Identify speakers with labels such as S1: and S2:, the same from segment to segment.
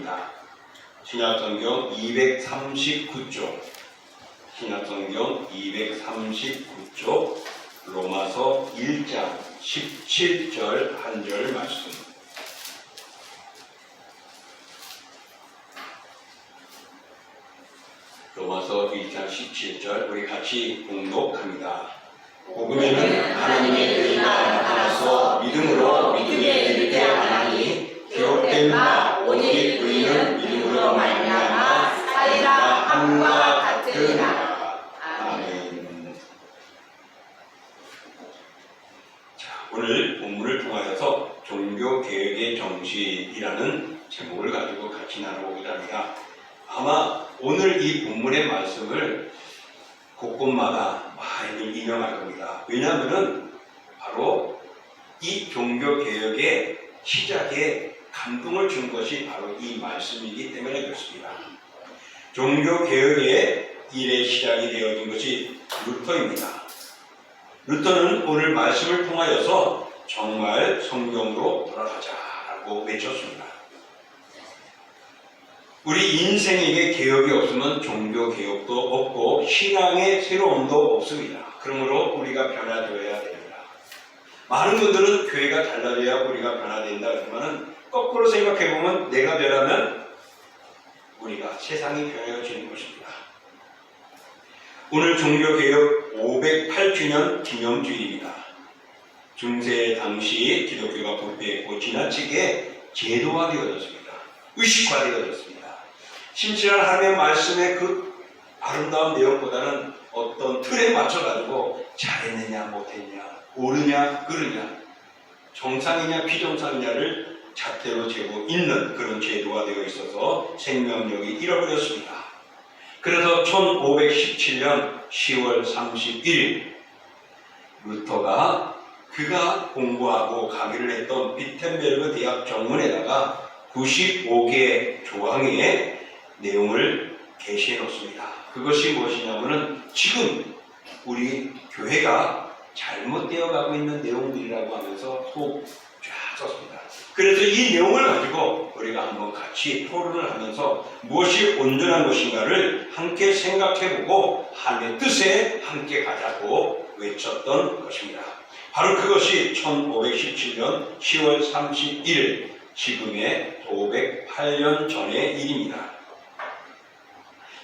S1: 합니다. 신약성경 239쪽, 신약성경 239쪽, 로마서 1장 17절 한 절 말씀. 로마서 1장 17절 우리 같이 봉독합니다. 복음에는 하나님의 의가 나타나서 믿음으로 믿음에 이르게 하나니 기록된 바 오직 의는 믿음으로 말미암아 살리라 함과 같으리라. 아멘. 자, 오늘 본문을 통하여서 종교개혁의 정신이라는 제목을 가지고 같이 나눠보고자 합니다. 아마 오늘 이 본문의 말씀을 곳곳마다 많이 인용할 겁니다. 왜냐하면 바로 이 종교개혁의 시작에 감동을 준 것이 바로 이 말씀이기 때문에 그렇습니다. 종교개혁의 일의 시작이 되어진 것이 루터입니다. 루터는 오늘 말씀을 통하여서 정말 성경으로 돌아가자라고 외쳤습니다. 우리 인생에게 개혁이 없으면 종교개혁도 없고 신앙의 새로움도 없습니다. 그러므로 우리가 변화되어야 됩니다. 많은 분들은 교회가 달라져야 우리가 변화된다 그러면 거꾸로 생각해보면 내가 변하면 우리가 세상이 변해지는 것입니다. 오늘 종교개혁 508주년 기념주일입니다. 중세 당시 기독교가 부패했고 지나치게 제도화되어졌습니다. 의식화되어졌습니다. 신실한 하나님의 말씀의 그 아름다운 내용보다는 어떤 틀에 맞춰가지고 잘했느냐 못했냐 옳으냐 그르냐 정상이냐 비정상이냐를 잣대로 재고 있는 그런 제도가 되어 있어서 생명력이 잃어버렸습니다. 그래서 1517년 10월 31일 루터가 그가 공부하고 강의를 했던 비텐베르그 대학 정문에다가 95개 조항의 내용을 게시해 놓습니다. 그것이 무엇이냐면은 지금 우리 교회가 잘못되어 가고 있는 내용들이라고 하면서 속 쫙 썼습니다. 그래서 이 내용을 가지고 우리가 한번 같이 토론을 하면서 무엇이 온전한 것인가를 함께 생각해보고 하나님의 뜻에 함께 가자고 외쳤던 것입니다. 바로 그것이 1517년 10월 31일 지금의 508년 전의 일입니다.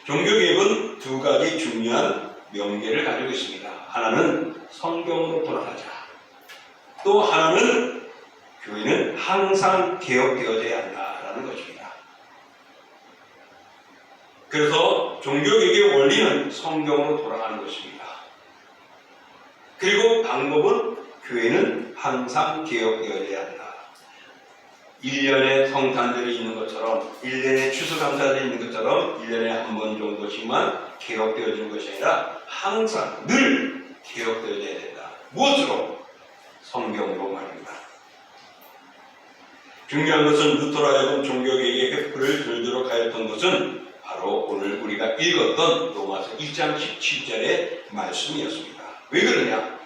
S1: 종교개혁은 두 가지 중요한 명제를 가지고 있습니다. 하나는 성경으로 돌아가자. 또 하나는 교회는 항상 개혁되어져야 한다라는 것입니다. 그래서 종교개혁의 원리는 성경으로 돌아가는 것입니다. 그리고 방법은 교회는 항상 개혁되어져야 한다. 1년에 성탄절이 있는 것처럼 1년에 추수감사절이 있는 것처럼 1년에 한 번 정도씩만 개혁되어지는 것이 아니라 항상 늘 개혁되어져야 된다. 무엇으로? 성경으로 말입니다. 중요한 것은 루터로 하여금 종교개혁의 횃불을 들도록 하였던 것은 바로 오늘 우리가 읽었던 로마서 1장 17절의 말씀이었습니다. 왜 그러냐?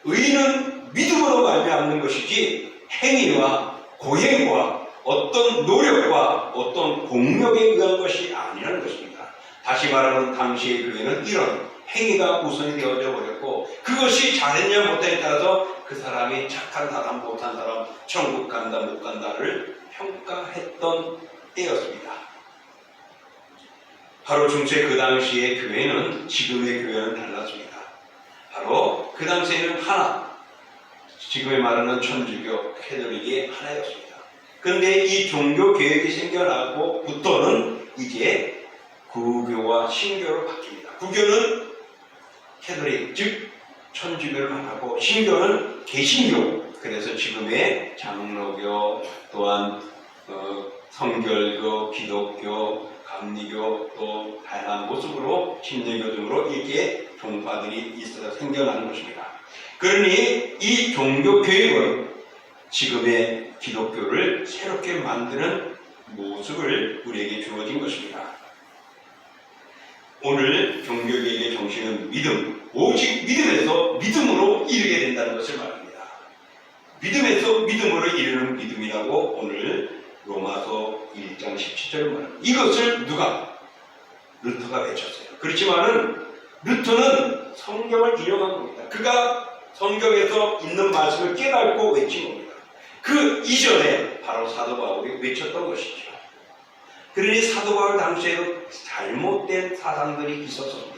S1: 의인은 믿음으로 말미암는 것이지 행위와 고행과 어떤 노력과 어떤 공력에 의한 것이 아니라는 것입니다. 다시 말하면 당시의 교회는 이런 행위가 우선이 되어져 버렸고 그것이 잘했냐 못했냐에 따라서 그 사람이 착한 사람 못한 사람 천국 간다 못 간다를 평가했던 때였습니다. 바로 중세 그 당시의 교회는 지금의 교회는 달랐습니다. 바로 그 당시에는 하나 지금에 말하는 천주교, 캐톨릭이 하나였습니다. 그런데 이 종교개혁이 생겨나고부터는 이제 구교와 신교로 바뀝니다. 구교는 캐톨릭, 즉 천주교를 말하고 신교는 개신교, 그래서 지금의 장로교 또한 성결교, 기독교, 감리교 또 다양한 모습으로 신대교 등으로 이렇게 종파들이 있어서 생겨나는 것입니다. 그러니 이 종교개혁은 지금의 기독교를 새롭게 만드는 모습을 우리에게 주어진 것입니다. 오늘 종교개혁의 정신은 믿음, 오직 믿음에서 믿음으로 이르게 된다는 것을 말합니다. 믿음에서 믿음으로 이르는 믿음이라고 오늘 로마서 1장 1장 17절을 말합니다. 이것을 누가? 루터가 외쳤어요. 그렇지만은 루터는 성경을 인용한 겁니다. 그가 성경에서 있는 말씀을 깨닫고 외친 겁니다. 그 이전에 바로 사도 바울이 외쳤던 것이죠. 그러니 사도 바울 당시에도 잘못된 사상들이 있었습니다.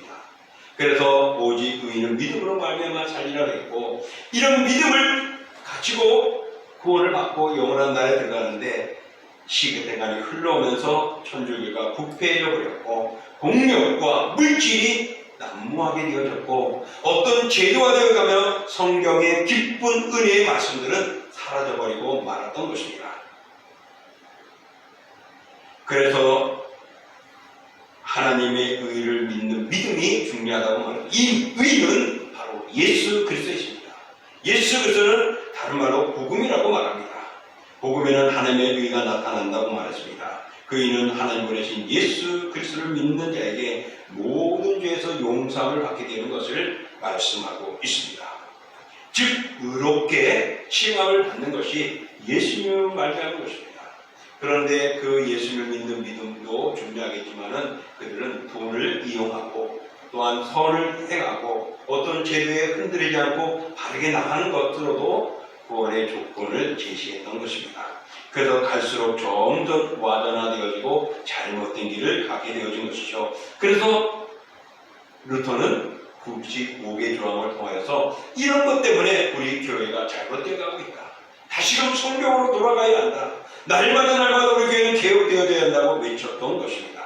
S1: 그래서 오직 의인은 믿음으로 말미암아 살리라 했고, 이런 믿음을 가지고 구원을 받고 영원한 나라에 들어가는데 시간이 흘러오면서 천주교가 부패해져 버렸고 공력과 물질이 난무하게 되어졌고 어떤 제도화 되어가며 성경의 기쁜 은혜의 말씀들은 사라져버리고 말았던 것입니다. 그래서 하나님의 의를 믿는 믿음이 중요하다고 말합니다. 이 의는 바로 예수 그리스도이십니다. 예수 그리스도는 다른 말로 복음이라고 말합니다. 복음에는 하나님의 의가 나타난다고 말했습니다. 그 의는 하나님 보내신 예수 그리스도를 믿는 자에게 모든 죄에서 용서함을 받게 되는 것을 말씀하고 있습니다. 즉 의롭게 칭함을 받는 것이 예수님을 말하는 것입니다. 그런데 그 예수를 믿는 믿음도 중요하겠지만은 그들은 돈을 이용하고 또한 선을 행하고 어떤 제도에 흔들리지 않고 바르게 나가는 것으로도 구원의 조건을 제시했던 것입니다. 그래서 갈수록 점점 와전화되어지고 잘못된 길을 가게 되어진 것이죠. 그래서 루터는 95개 조항을 통하여서 이런 것 때문에 우리 교회가 잘못되어 가고 있다. 다시금 성경으로 돌아가야 한다. 날마다 우리 교회는 개혁되어져야 한다고 외쳤던 것입니다.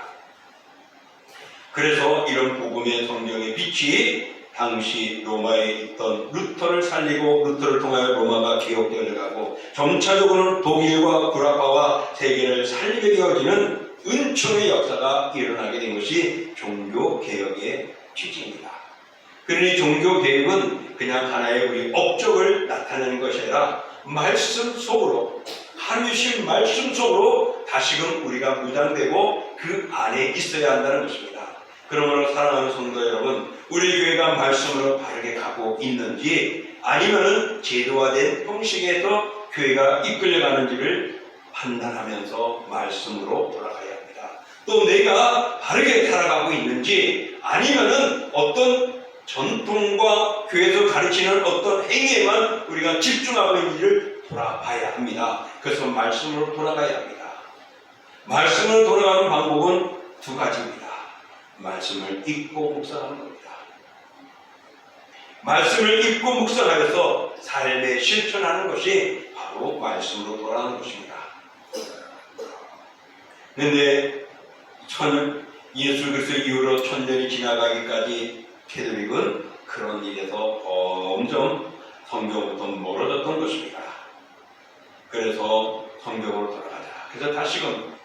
S1: 그래서 이런 복음의 성경의 빛이 당시 로마에 있던 루터를 살리고 루터를 통하여 로마가 개혁되어 가고 점차적으로는 독일과 구라파와 세계를 살리게 되어지는 은총의 역사가 일어나게 된 것이 종교개혁의 취지입니다. 그러니 종교개혁은 그냥 하나의 우리 업적을 나타내는 것이 아니라 말씀 속으로 하나님의 말씀 속으로 다시금 우리가 무장되고 그 안에 있어야 한다는 것입니다. 그러므로 사랑하는 성도 여러분, 우리 교회가 말씀으로 바르게 가고 있는지 아니면은 제도화된 형식에서 교회가 이끌려가는지를 판단하면서 말씀으로 돌아가야 합니다. 또 내가 바르게 살아가고 있는지 아니면은 어떤 전통과 교회에서 가르치는 어떤 행위에만 우리가 집중하고 있는지를 돌아봐야 합니다. 그래서 말씀으로 돌아가야 합니다. 말씀으로 돌아가는 방법은 두 가지입니다. 말씀을 읽고 묵상하는 겁니다. 말씀을 읽고 묵상하여서 삶에 실천하는 것이 바로 말씀으로 돌아가는 것입니다. 그런데 예수 그리스도 이후로 1000년이 지나가기까지 캐톨릭은 그런 일에서 점점 성경부터 멀어졌던 것입니다. 그래서 성경으로 돌아가자. 그래서 다시금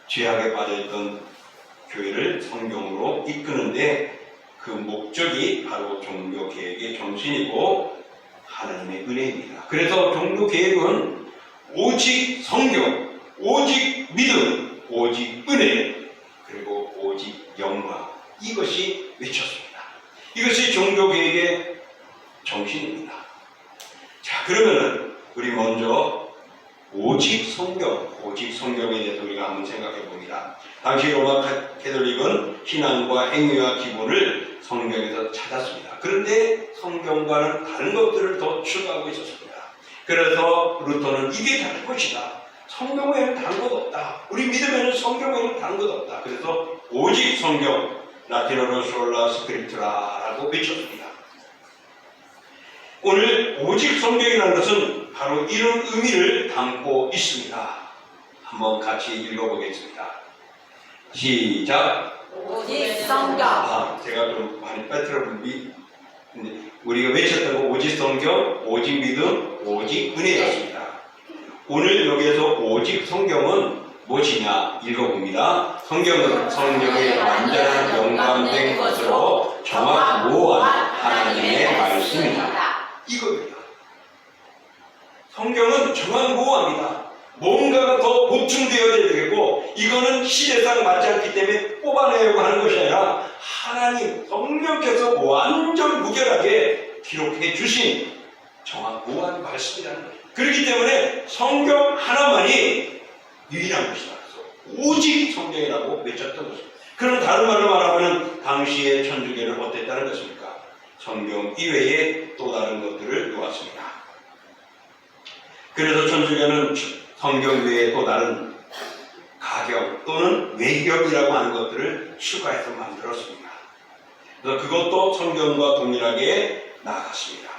S1: 죄악에 빠져있던 교회를 성경으로 이끄는데 그 목적이 바로 종교개혁의 정신이고 하나님의 은혜입니다. 그래서 종교개혁은 오직 성경, 오직 믿음, 오직 은혜, 그리고 오직 영광, 이것이 외쳤습니다. 이것이 종교개혁의 정신입니다. 자, 그러면은 우리 먼저 오직 성경에 대해서 우리가 한번 생각해 봅니다. 당시 로마 캐톨릭은 신앙과 행위와 기본을 성경에서 찾았습니다. 그런데 성경과는 다른 것들을 더 추가하고 있었습니다. 그래서 루터는 이게 다른 것이다. 성경 외에는 다른 것 없다. 우리 믿음에는 성경 외에는 다른 것 없다. 그래서 오직 성경, 라틴어로 솔라 스크립투라라고 외쳤습니다. 오늘 오직 성경이라는 것은 바로 이런 의미를 담고 있습니다. 한번 같이 읽어보겠습니다. 시작.
S2: 오직 성경.
S1: 제가 좀 많이 빠뜨려본 우리가 외쳤던 거 오직 성경, 오직 믿음, 오직 은혜였습니다. 오늘 여기에서 오직 성경은 무엇이냐 읽어봅니다. 성경은 성령의 완전한 영감된 것으로 정확무한 하나님의 말씀입니다. 이겁니다. 성경은 정확무합니다. 뭔가가 더 보충되어야 되겠고 이거는 시대상 맞지 않기 때문에 뽑아내려고 하는 것이 아니라 하나님 성령께서 완전 무결하게 기록해 주신 정확무한 말씀이라는 거예요. 그렇기 때문에 성경 하나만이 유일한 것이다. 그래서 오직 성경이라고 외쳤던 것입니다. 그럼 다른 말로 말하면 당시의 천주교는 어땠다는 것입니까? 성경 이외에 또 다른 것들을 놓았습니다. 그래서 천주교는 성경 외에 또 다른 가경 또는 외격이라고 하는 것들을 추가해서 만들었습니다. 그래서 그것도 성경과 동일하게 나아갔습니다.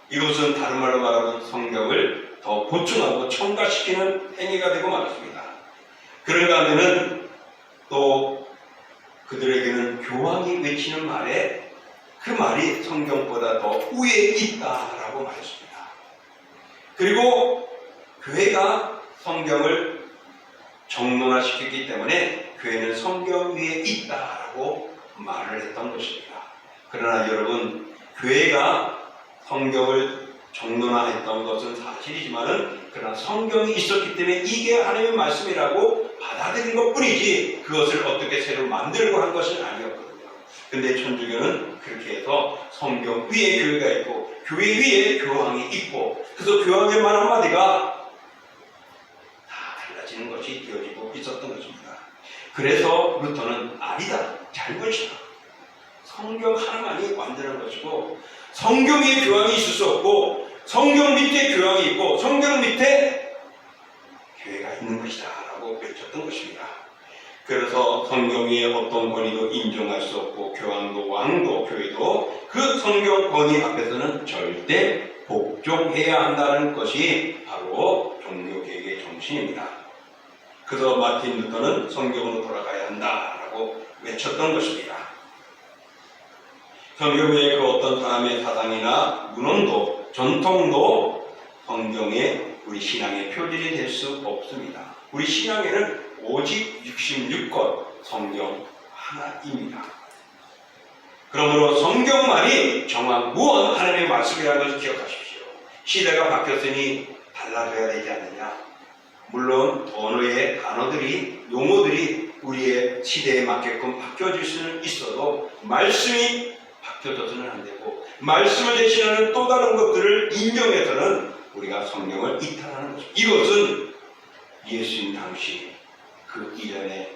S1: 이것은 다른 말로 말하면 성경을 더 보충하고 첨가시키는 행위가 되고 말았습니다. 그런가 하면은 또 그들에게는 교황이 외치는 말에 그 말이 성경보다 더 우위에 있다라고 말했습니다. 그리고 교회가 성경을 정론화시켰기 때문에 교회는 성경 위에 있다라고 말을 했던 것입니다. 그러나 여러분, 교회가 성경을 정론화했던 것은 사실이지만은 그러나 성경이 있었기 때문에 이게 하나님의 말씀이라고 받아들인 것뿐이지 그것을 어떻게 새로 만들고 한 것은 아니었거든요. 근데 천주교는 그렇게 해서 성경 위에 교회가 있고 교회 위에 교황이 있고 그래서 교황의 말 한마디가 다 달라지는 것이 되어지고 있었던 것입니다. 그래서 루터는 아니다, 잘못이다. 성경 하나만이 완전한 것이고 성경 위에 교황이 있을 수 없고 성경 밑에 교황이 있고 성경 밑에 교회가 있는 것이다 라고 외쳤던 것입니다. 그래서 성경 위에 어떤 권위도 인정할 수 없고 교황도 왕도 교회도 그 성경 권위 앞에서는 절대 복종해야 한다는 것이 바로 종교개혁의 정신입니다. 그래서 마틴 루터는 성경으로 돌아가야 한다라고 외쳤던 것입니다. 성경 외에 그 어떤 사람의 사상이나 문헌도 전통도 성경의 우리 신앙의 표준이 될 수 없습니다. 우리 신앙에는 오직 66권 성경 하나입니다. 그러므로 성경만이 정확무한 하나님의 말씀이라는 것을 기억하십시오. 시대가 바뀌었으니 달라져야 되지 않느냐. 물론 언어의 단어들이 용어들이 우리의 시대에 맞게끔 바뀌어질 수는 있어도 말씀이 바뀌어져서는 안 되고 말씀을 대신하는 또 다른 것들을 인정해서는 우리가 성경을 이탈하는 것입니다. 이것은 예수님 당시 그 이전에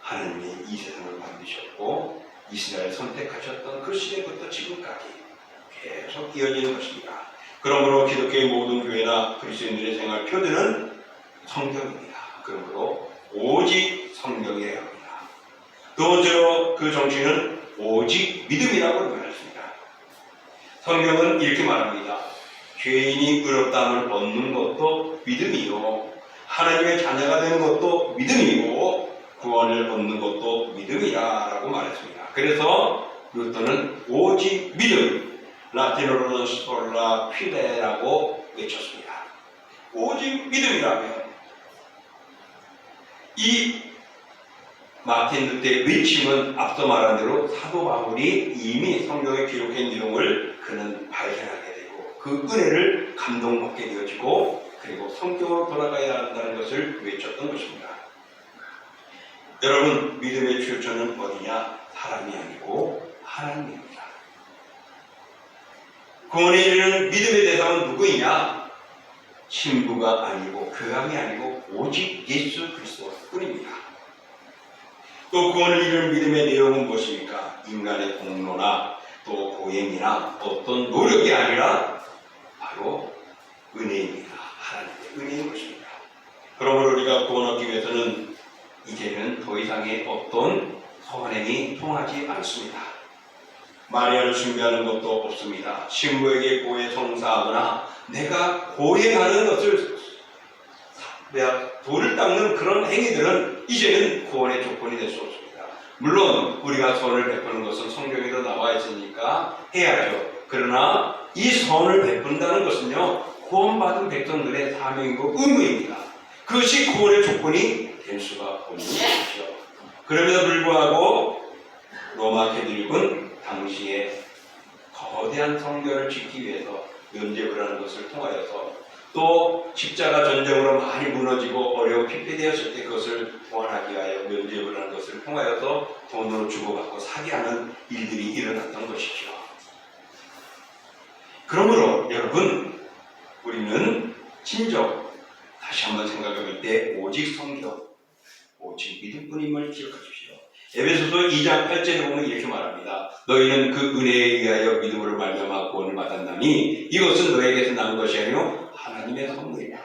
S1: 하나님이 이 세상을 만드셨고 이스라엘을 선택하셨던 그 시대부터 지금까지 계속 이어지는 것입니다. 그러므로 기독교의 모든 교회나 그리스도인들의 생활 표준은 성경입니다. 그러므로 오직 성경이어야 합니다. 두 번째로 그 정신은 오직 믿음이라고 말했습니다. 성경은 이렇게 말합니다. 죄인이 의롭다함을 얻는 것도 믿음이요 하나님의 자녀가 되는 것도 믿음이고 구원을 얻는 것도 믿음이라고 말했습니다. 그래서 루터는 오직 믿음, 라틴어로는 스폴라 피데라고 외쳤습니다. 오직 믿음이라면 이 마틴 루터의 외침은 앞서 말한 대로 사도 바울이 이미 성경에 기록한 내용을 그는 발견하게 되고 그 은혜를 감동받게 되어지고 그리고 성경으로 돌아가야 한다는 것을 외쳤던 것입니다. 여러분, 믿음의 출처는 어디냐? 사람이 아니고 하나님입니다. 구원에 이르는 믿음의 대상은 누구이냐? 신부가 아니고 교황이 아니고 오직 예수 그리스도뿐입니다. 또 구원을 이루는 믿음의 내용은 무엇입니까? 인간의 공로나 또 고행이나 어떤 노력이 아니라 바로 은혜입니다. 하나님의 은혜인 것입니다. 그러므로 우리가 구원 얻기 위해서는 이제는 더 이상의 어떤 선행이 통하지 않습니다. 마리아를 숭배하는 것도 없습니다. 신부에게 고해 성사하거나 내가 고행하는 것을 돌을 닦는 그런 행위들은 이제는 구원의 조건이 될 수 없습니다. 물론 우리가 선을 베푸는 것은 성경에도 나와 있으니까 해야죠. 그러나 이 선을 베푼다는 것은요 구원받은 백성들의 사명이고 의무입니다. 그것이 구원의 조건이 될 수가 없는 것이죠. 그럼에도 불구하고 로마 캐톨릭은 당시에 거대한 성전을 짓기 위해서 면죄부를 하는 것을 통하여서 또 십자가 전쟁으로 많이 무너지고 어려워 피폐되었을 때 그것을 보완하기 위하여 면죄부를 하는 것을 통하여서 돈으로 주고받고 사기하는 일들이 일어났던 것이죠. 그러므로 여러분, 우리는 진정 다시 한번 생각해 볼 때 오직 성경, 오직 믿음뿐임을 기억하십시오. 에베소서 2장 8절에 보면 이렇게 말합니다. 너희는 그 은혜에 의하여 믿음으로 말미암아 구원을 받았나니 이것은 너에게서 난 것이 아니요 하나님의 선물이다.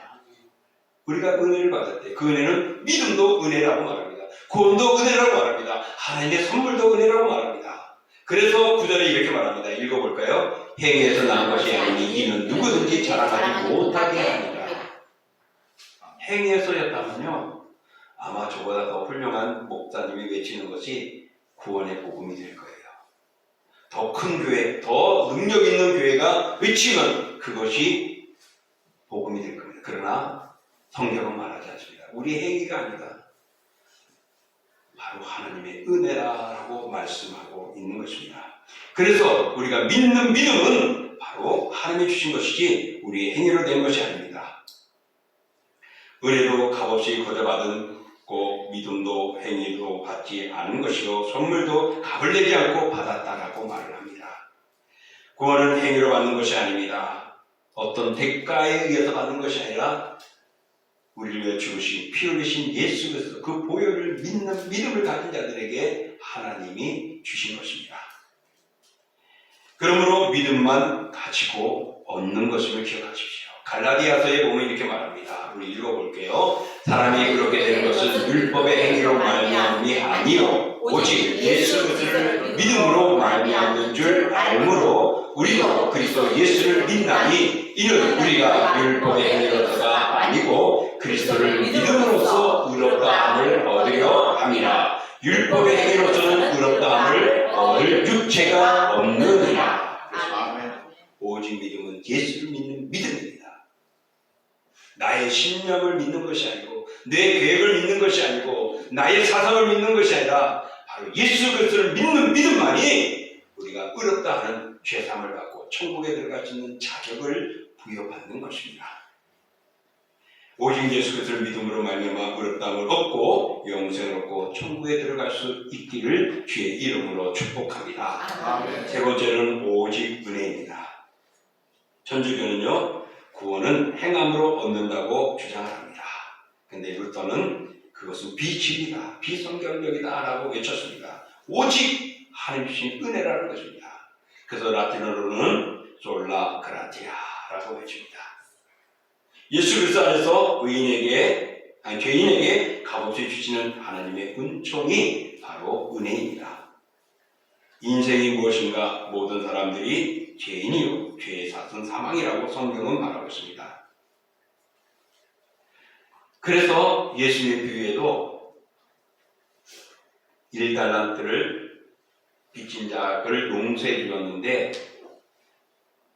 S1: 우리가 은혜를 받을 때 그 은혜는 믿음도 은혜라고 말합니다. 구원도 은혜라고 말합니다. 하나님의 선물도 은혜라고 말합니다. 그래서 구절에 이렇게 말합니다. 읽어볼까요? 행위에서 난 것이 아니니 이는 누구든지 자랑하지 못하게 하니라. 행위에서였다면요 아마 저보다 더 훌륭한 목사님이 외치는 것이 구원의 복음이 될 거예요. 더 큰 교회, 더 능력 있는 교회가 외치면 그것이 복음이 될 겁니다. 그러나 성경은 말하지 않습니다. 우리 행위가 아니다. 바로 하나님의 은혜라고 말씀하고 있는 것입니다. 그래서 우리가 믿는 믿음은 바로 하나님이 주신 것이지 우리의 행위로 된 것이 아닙니다. 은혜도 값없이 거저받은 믿음도 행위도 받지 않은 것이요 선물도 값을 내지 않고 받았다라고 말을 합니다. 구원은 행위로 받는 것이 아닙니다. 어떤 대가에 의해서 받는 것이 아니라 우리를 위해 죽으신 피 흘리신 예수 그리스도 그 보혈을 믿는 믿음을 가진 자들에게 하나님이 주신 것입니다. 그러므로 믿음만 가지고 얻는 것임을 기억하십시오. 갈라디아서에 보면 이렇게 말합니다. 우리 읽어볼게요. 사람이 그렇게 되는 것은 율법의 행위로 말미암음이 아니요 오직 예수 그리스도를 믿음으로 말미암는 줄 알므로 우리도 그리스도 예수를 믿나니 이는 우리가 율법의 행위로서가 아니고 그리스도를 믿음으로써 의롭다함을 얻으려 함이라. 율법의 행위로서는 의롭다함을 얻을 육체가 없느니라. 오직 믿음은 예수를 믿는 믿음입니다. 나의 신념을 믿는 것이 아니고 내 계획을 믿는 것이 아니고 나의 사상을 믿는 것이 아니라 바로 예수 그리스도를 믿는 믿음만이 우리가 의롭다 하는 죄사함을 받고 천국에 들어갈 수 있는 자격을 부여받는 것입니다. 오직 예수 그리스도를 믿음으로 말미암아 의롭다함을 얻고 영생을 얻고 천국에 들어갈 수 있기를 주의 이름으로 축복합니다.
S2: 아멘.
S1: 세 번째는 오직 은혜입니다. 천주교는요 구원은 행함으로 얻는다고 주장을 합니다. 근데 루터는 그것은 비진리다, 비성경적이다 라고 외쳤습니다. 오직 하나님 주신 은혜라는 것입니다. 그래서 라틴어로는 솔라 그라티아라고 외칩니다. 예수 그리스도 안에서 죄인에게 값없이 주시는 하나님의 은총이 바로 은혜입니다. 인생이 무엇인가? 모든 사람들이 죄인이요 죄의 삭은 사망이라고 성경은 말하고 있습니다. 그래서 예수님의 비유에도 1달란트를 빚진 자를 용서해 주었는데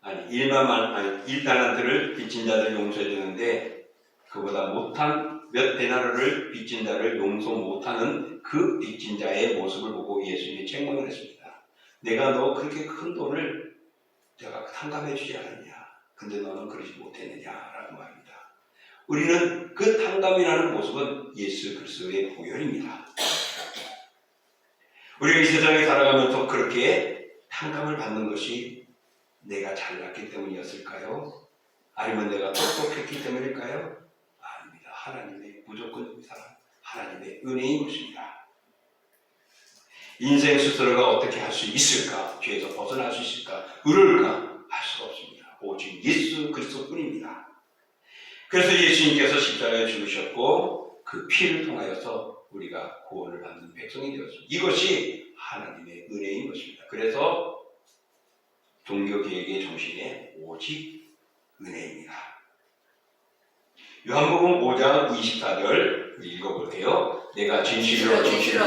S1: 1달란트를 빚진 자를 용서해 주는데 그보다 못한 몇 데나르를 빚진 자를 용서 못하는 그 빚진 자의 모습을 보고 예수님이 책망을 했습니다. 내가 너 그렇게 큰 돈을 내가 탕감해 주지 않았냐? 근데 너는 그러지 못했느냐라고 말합니다. 우리는 그 탕감이라는 모습은 예수 그리스도의 보혈입니다. 우리가 이 세상에 살아가면서 그렇게 탕감을 받는 것이 내가 잘났기 때문이었을까요? 아니면 내가 똑똑했기 때문일까요? 아닙니다. 하나님의 무조건 사랑, 하나님의 은혜인 것입니다. 인생 스스로가 어떻게 할 수 있을까? 죄에서 벗어날 수 있을까? 의로울까? 할 수가 없습니다. 오직 예수 그리스도뿐입니다. 그래서 예수님께서 십자가에 죽으셨고 그 피를 통하여서 우리가 구원을 받는 백성이 되었습니다. 이것이 하나님의 은혜인 것입니다. 그래서 종교개혁의 정신에 오직 은혜입니다. 요한복음 5장 24절 읽어볼게요. 내가 진실로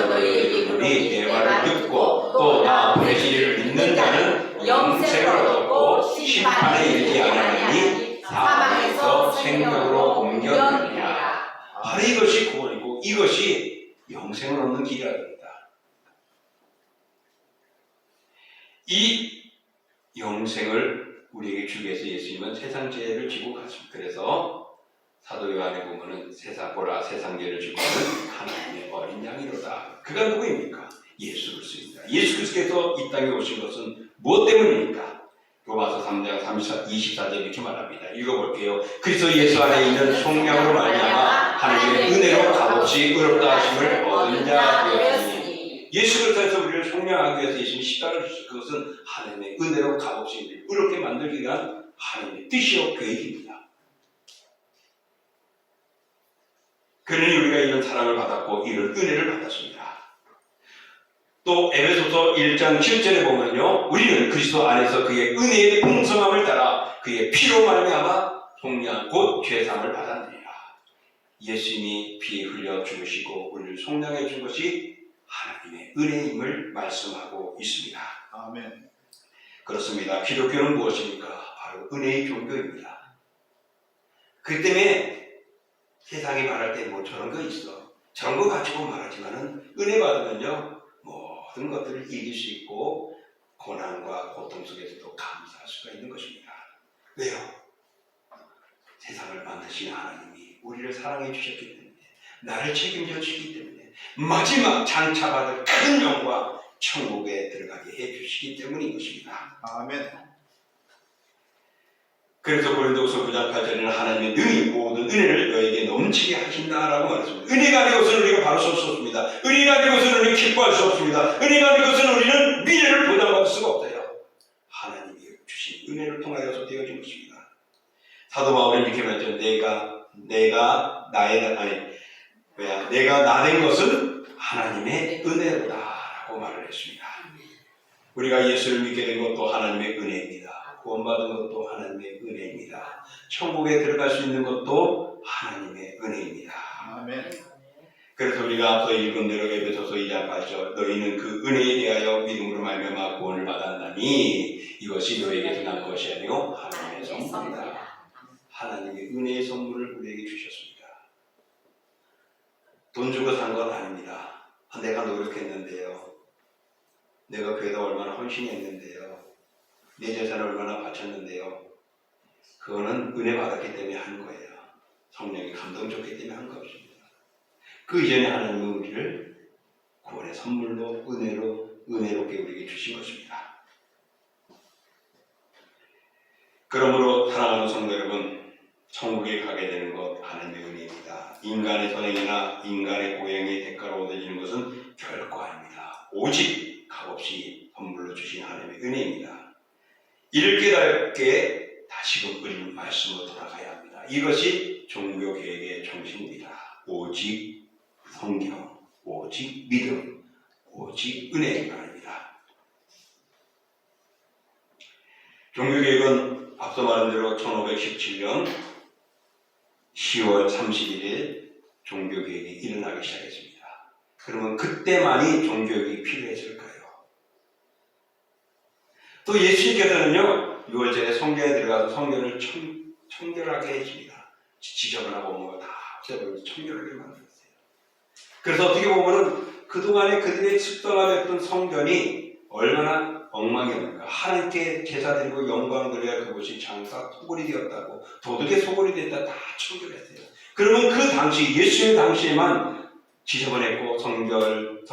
S1: 너희에게 이르노니 내 말을 듣고 또 나 보내신 이를 믿는 자는 영생을 얻고 심판에 이르지 아니하나니 사망에서 생명으로 옮겨지리라. 바로 이것이 구원이고 이것이 영생을 얻는 길이라 합니다. 이 영생을 우리에게 주기 위해서 예수님은 세상 죄를 지고 갔습니다. 그래서 사도 요한에 보면은 보라 세상 죄를 지고 가는 하나님의 어린 양이로다. 그가 누구입니까? 예수 그리스도입니다. 예수 그리스도께서 이 땅에 오신 것은 무엇 때문입니까? 로마서 3장 24절 이렇게 말합니다. 읽어볼게요. 그리스도 예수 안에 있는 속량으로 말미암아 하나님의 은혜로 값없이 의롭다 하심을 얻은 자 되었으니 예수 그리스도에서 우리를 속량하기 위해서 예수님이 십자가를 주신 그것은 하나님의 은혜로 값없이 의롭게 만들기 위한 하나님의 뜻이요 계획입니다. 그러니 우리가 이런 사랑을 받았고 이런 은혜를 받았습니다. 또 에베소서 1장 7절에 보면요, 우리는 그리스도 안에서 그의 은혜의 풍성함을 따라 그의 피로 말미암아 속량 곧 죄상을 받았느니라. 예수님이 피 흘려 죽으시고 우리를 속량해 준 것이 하나님의 은혜임을 말씀하고 있습니다.
S3: 아멘.
S1: 그렇습니다. 기독교는 무엇입니까? 바로 은혜의 종교입니다. 그 때문에 세상이 말할 때 뭐 저런 거 있어, 저런 거 가지고 말하지만은 은혜 받으면요 모든 것들을 이길 수 있고 고난과 고통 속에서도 감사할 수가 있는 것입니다. 왜요? 세상을 만드신 하나님이 우리를 사랑해 주셨기 때문에, 나를 책임져 주시기 때문에 마지막 장차받을 큰 영광 천국에 들어가게 해 주시기 때문인 것입니다.
S3: 아멘.
S1: 그래서 고린도후서 9장 8절에는 하나님의 능히 모든 은혜를 너에게 넘치게 하신다라고 말했습니다. 은혜가 아니고서는 우리가 바로 설 수 없습니다. 은혜가 아니고서는 우리는 기뻐할 수 없습니다. 은혜가 아니고서는 우리는 미래를 보장받을 수가 없어요. 하나님이 주신 은혜를 통하여서 되어진 것입니다. 사도 바울은 이렇게 말했죠. 내가 나 된 것은 하나님의 은혜로다라고 말을 했습니다. 우리가 예수를 믿게 된 것도 하나님의 은혜입니다. 구원받은 것도 하나님의 은혜입니다. 천국에 들어갈 수 있는 것도 하나님의 은혜입니다.
S3: 아멘.
S1: 그래서 우리가 앞서 읽은 대로 에베소서 2장 8절 너희는 그 은혜에 대하여 믿음으로 말미암아 구원을 받았나니 이것이 너에게서 난 것이 아니요 하나님의 선물이다. 하나님의 은혜의 선물을 우리에게 주셨습니다. 돈 주고 산 건 아닙니다. 내가 노력했는데요. 내가 교회에다 얼마나 헌신했는데요. 내 재산을 얼마나 바쳤는데요. 그거는 은혜 받았기 때문에 한 거예요. 성령이 감동 줬기 때문에 한 것입니다. 그 이전에 하나님은 우리를 구원의 선물로 은혜롭게 우리에게 주신 것입니다. 그러므로 사랑하는 성도 여러분, 천국에 가게 되는 것 하나님의 은혜입니다. 인간의 선행이나 인간의 고행의 대가로 얻어지는 것은 결코 아닙니다. 오직 값없이 선물로 주신 하나님의 은혜입니다. 이를 깨닫게 다시금 우리는 말씀으로 돌아가야 합니다. 이것이 종교 개혁의 정신입니다. 오직 성경, 오직 믿음, 오직 은혜가 아닙니다. 종교 개혁은 앞서 말한 대로 1517년 10월 31일 종교 개혁이 일어나기 시작했습니다. 그러면 그때만이 종교 개혁이 필요했을까요? 또 예수님께서는요 6월절에 성전에 들어가서 성전을 청결하게 해줍니다. 지저분하고 뭔가 다 없애버리고 청결하게 만들었어요. 그래서 어떻게 보면은 그동안에 그들의 습관화됐던 성전이 얼마나 엉망이었는가. 하나님께 제사 드리고 영광 드려야 그것이 장사 소굴이 되었다고, 도둑의 소굴이 됐다 다 청결했어요. 그러면 그 당시 예수님 당시에만 지저분했고 성전을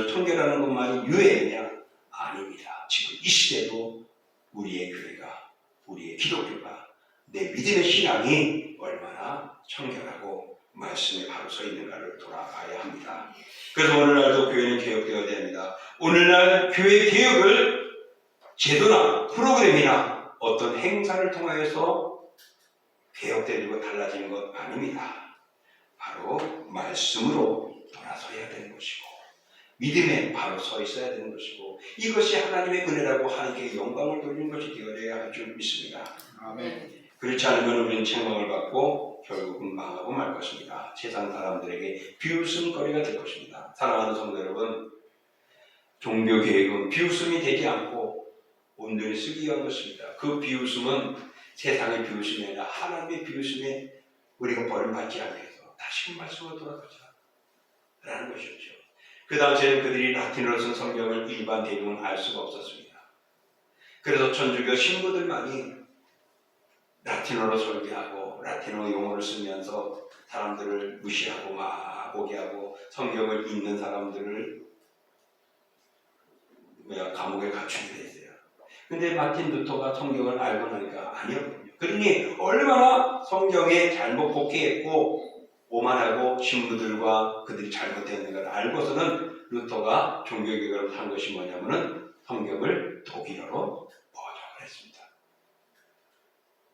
S1: 청결하는 것만이 유해했냐? 아닙니다. 지금 이 시대도 우리의 교회가, 우리의 기독교가, 내 믿음의 신앙이 얼마나 청결하고 말씀에 바로 서 있는가를 돌아봐야 합니다. 그래서 오늘날도 교회는 개혁되어야 됩니다. 오늘날 교회 개혁을 제도나 프로그램이나 어떤 행사를 통하여서 개혁되고 달라지는 것 아닙니다. 바로 말씀으로 돌아서야 되는 것이고 믿음에 바로 서 있어야 되는 것이고 이것이 하나님의 은혜라고 하나님께 영광을 돌리는 것이 되어야 할 줄 믿습니다.
S3: 아멘.
S1: 그렇지 않으면 우리는 책망을 받고 결국은 망하고 말 것입니다. 세상 사람들에게 비웃음거리가 될 것입니다. 사랑하는 성도 여러분, 종교 개혁은 비웃음이 되지 않고 온전히 쓰기 위한 것입니다. 그 비웃음은 세상의 비웃음이 아니라 하나님의 비웃음에 우리가 버림받지 않게 해서 다시 말씀으로 돌아가자 라는 것이었죠. 그 당시에는 그들이 라틴어로 쓴 성경을 일반 대중은 알 수가 없었습니다. 그래서 천주교 신부들만이 라틴어로 설교하고 라틴어 용어를 쓰면서 사람들을 무시하고 막 오게 하고 성경을 읽는 사람들을 감옥에 갇히게 됐어요. 근데 마틴 루터가 성경을 알고 나니까 아니었거든요. 그러니 얼마나 성경에 잘못 복귀했고 오만하고 신부들과 그들이 잘못되는 걸 알고서는 루터가 종교개혁을 한 것이 뭐냐면은 성경을 독일어로 번역을 했습니다.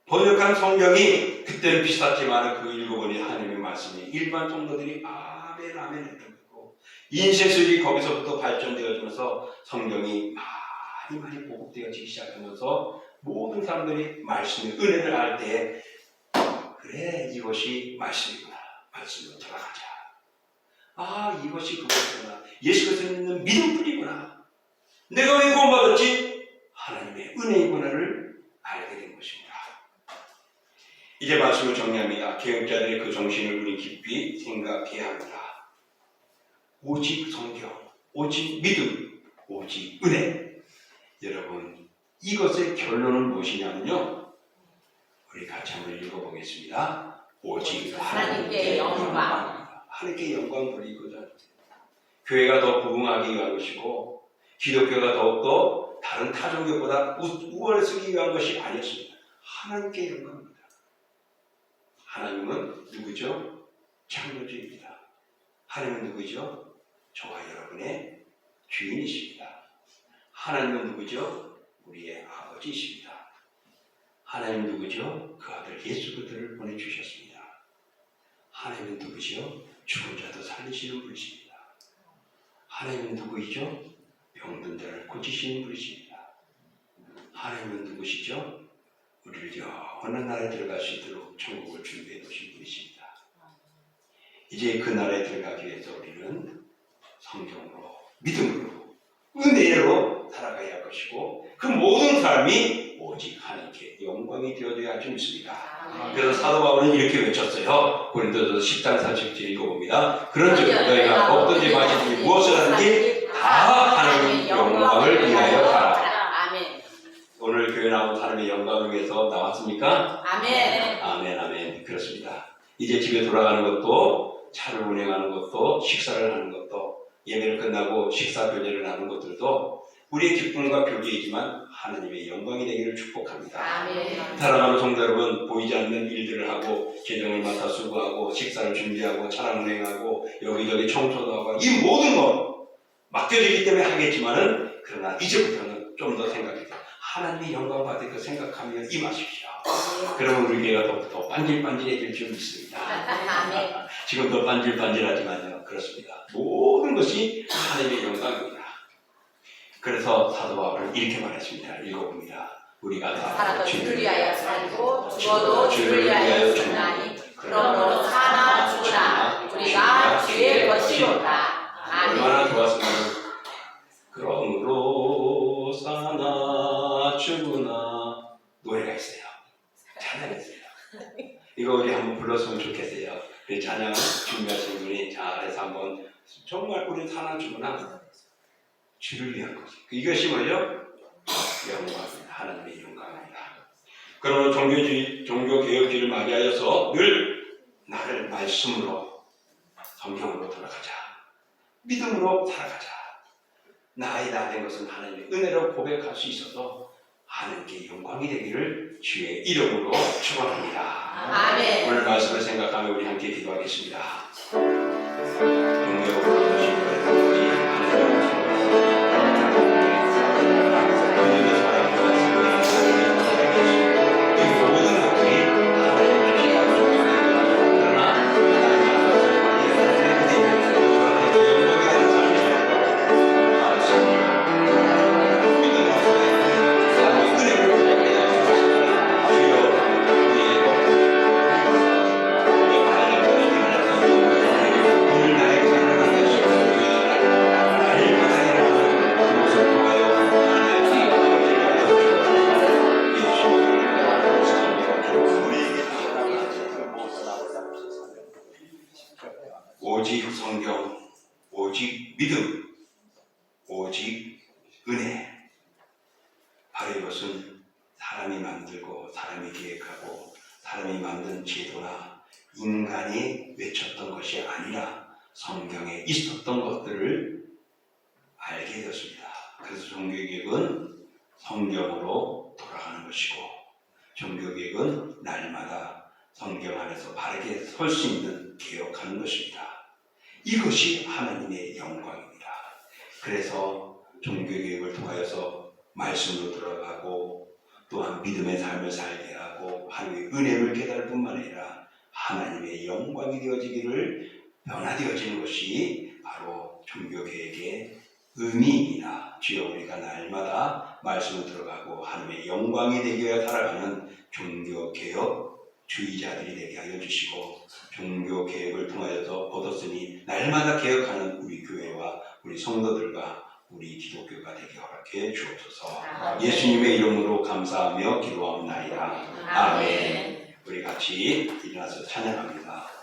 S1: 번역한 성경이 그때는 비쌌지만 그 읽어보니 하나님의 말씀이 일반 성도들이 아멘 아멘 했던 거고 인쇄술이 거기서부터 발전되어지면서 성경이 많이 보급되어지기 시작하면서 모든 사람들이 말씀의 은혜를 알 때 그래 이것이 말씀이구나. 말씀으로 돌아가자. 이것이 그것이구나. 예수 그리스도를 믿는 믿음뿐이구나. 내가 왜 구원받았지? 하나님의 은혜이구나를 알게 된 것입니다. 이제 말씀을 정리합니다. 개혁자들의 그 정신을 우리 깊이 생각해야 합니다. 오직 성경, 오직 믿음, 오직 은혜. 여러분, 이것의 결론은 무엇이냐면요. 우리 같이 한번 읽어보겠습니다. 오직
S2: 하나님께 영광.
S1: 하나님께 영광 돌리고자 교회가 더 부흥하기 위한 것이고 기독교가 더욱더 다른 타종교보다 우월해서기 위한 것이 아니었습니다. 하나님께 영광입니다. 하나님은 누구죠? 창조주입니다. 하나님은 누구죠? 저와 여러분의 주인이십니다. 하나님은 누구죠? 우리의 아버지이십니다. 하나님은 누구죠? 그 아들 예수 그리스도를 보내주셨습니다. 하나님은 누구죠? 죽은 자도 살리시는 분이십니다. 하나님은 누구이죠? 병든 자를 고치시는 분이십니다. 하나님은 누구시죠? 우리를 영원한 나라에 들어갈 수 있도록 천국을 준비해 놓으신 분이십니다. 이제 그 나라에 들어가기 위해서 우리는 성경으로, 믿음으로, 은혜로 살아가야 할 것이고 그 모든 사람이 오직 하나님께 영광이 되어져야 할 줄 믿습니다. 그래서 사도 바울은 이렇게 외쳤어요. 고린도서 10장 37절 읽어봅니다. 그런즉 너희가 먹든지 마시든지 무엇을 하든지 다 하나님의 영광을 위하여 하라.
S2: 아멘.
S1: 오늘 교회 나온 사람의 영광을 위해서 나왔습니까?
S2: 아멘.
S1: 아멘, 아멘. 그렇습니다. 이제 집에 돌아가는 것도, 차를 운행하는 것도, 식사를 하는 것도, 예배를 끝나고 식사 교제를 하는 것들도 우리의 기쁨과 교제이지만 하나님의 영광이 되기를 축복합니다.
S2: 아멘.
S1: 사랑하는 성도 여러분, 보이지 않는 일들을 하고 계정을 맡아 수고하고 식사를 준비하고 차량 운행하고 여기저기 청소도 하고 이 모든 것 맡겨지기 때문에 하겠지만은 그러나 이제부터는 좀 더 생각해서 하나님의 영광 받을 거 생각하며 임하십시오. 그러면 우리 교회가 더 반질반질해질 줄 믿습니다.
S2: 아멘.
S1: 지금 더 반질반질하지만요. 그렇습니다. 모든 것이 하나님의 영광입니다. 그래서 사도 바울은 이렇게 말했습니다. 읽어봅니다. 우리가 다
S2: 살아도 주를 위하여 살고 죽어도 주를 위하여 죽나니 그러므로 사나 죽으나 우리가 주의 것이로다. 아멘.
S1: 얼마나 좋았으면 그러므로 사나 죽으나 노래가 있어요. 찬양이 있어요. 이거 우리 한번 불렀으면 좋겠어요. 우리 찬양 준비하신 분이 잘해서 한번 정말 우리 사나 죽으나 주를 위한 것. 이것이 뭐죠? 영광입니다. 하나님의 영광입니다. 그러므로 종교개혁주의를 맞이하여서 늘 나를 말씀으로 성경으로 돌아가자. 믿음으로 살아가자. 나의 나 된 것은 하나님의 은혜로 고백할 수 있어서 하나님께 영광이 되기를 주의 이름으로 축원합니다.
S2: 아멘.
S1: 오늘 말씀을 생각하며 우리 함께 기도하겠습니다. 영광으로 부르신 거예요. 오직 성경, 오직 믿음, 오직 은혜. 바로 이것은 사람이 만들고 사람이 계획하고 사람이 만든 제도나 인간이 외쳤던 것이 아니라 성경에 있었던 것들을 알게 되었습니다. 그래서 종교개혁은 성경으로 돌아가는 것이고, 종교개혁은 날마다 성경 안에서 바르게 설 수 있는 개혁하는 것입니다. 이것이 하나님의 영광입니다. 그래서 종교개혁을 통하여서 말씀으로 들어가고 또한 믿음의 삶을 살게 하고 하나님의 은혜를 깨달을 뿐만 아니라 하나님의 영광이 되어지기를 변화되어지는 것이 바로 종교개혁의 의미입니다. 주여, 우리가 날마다 말씀을 들어가고 하나님의 영광이 되게 하여 살아가는 종교개혁주의자들이 되게 하여 주시고, 종교개혁을 통하여서 얻었으니 날마다 개혁하는 우리 교회와 우리 성도들과 우리 기독교가 되게 허락해 주옵소서. 예수님의 이름으로 감사하며 기도하옵나이다. 아멘. 우리 같이 일어나서 찬양합니다.